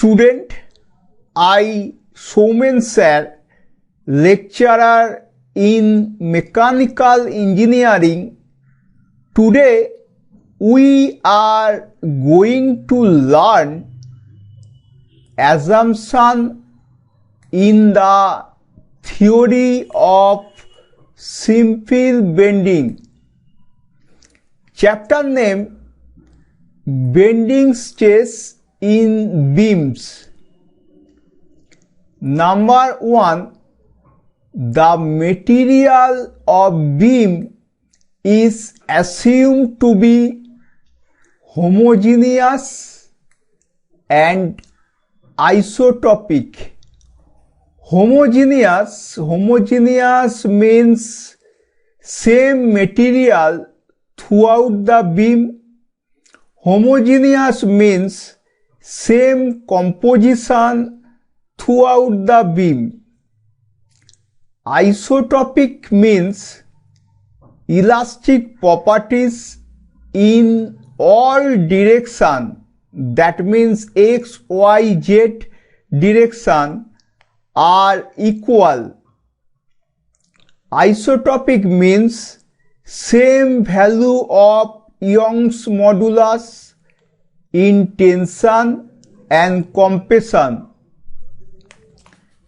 student, I, Soumen sir, lecturer in mechanical engineering. Today we are going to learn assumption in the theory of simple bending. Chapter name Bending Stress in Beams. Number 1. The material of beam is assumed to be homogeneous and isotropic. Homogeneous means same material throughout the beam. Homogeneous means same composition throughout the beam. Isotropic means elastic properties in all direction, that means x, y, z direction are equal. Isotropic means same value of Young's modulus in tension and compression.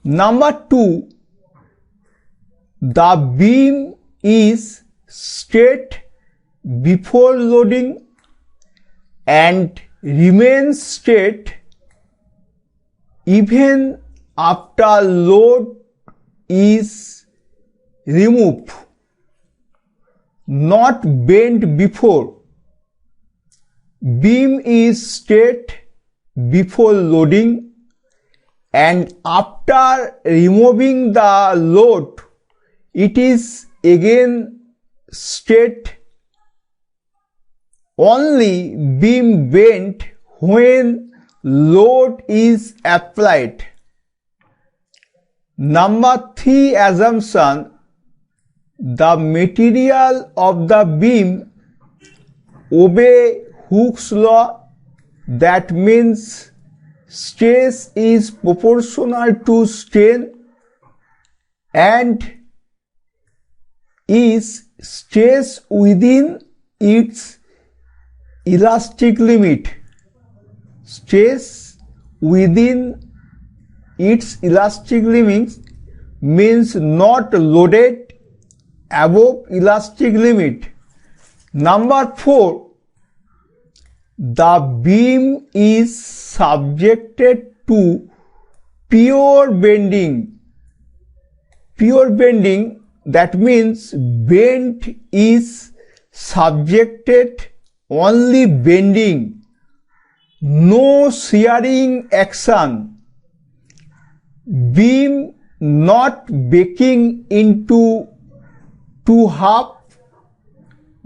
Number 2. The beam is straight before loading and remains straight even after load is removed, not bent before. Beam is straight before loading and after removing the load it is again straight. Only beam bent when load is applied. Number 3 assumption. The material of the beam obey Hooke's law, that means stress is proportional to strain and is stress within its elastic limit. Stress within its elastic limit means not loaded above elastic limit. Number 4. The beam is subjected to pure bending. Pure bending, that means bend is subjected only bending, no shearing action. Beam not breaking into two half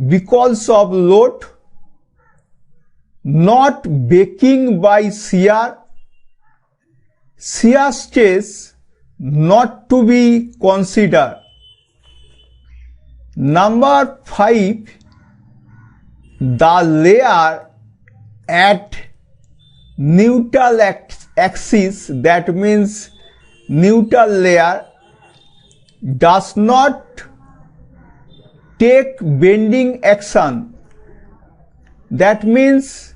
because of load, not breaking by shear. Shear stress not to be considered. Number 5. The layer at neutral axis, that means neutral layer, does not take bending action. That means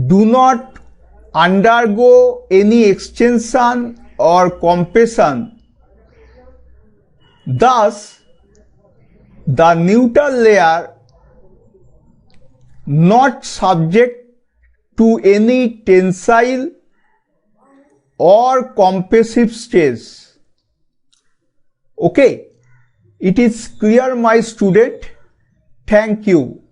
do not undergo any extension or compression. Thus, the neutral layer not subject to any tensile or compressive stress. Okay, it is clear, my student. Thank you.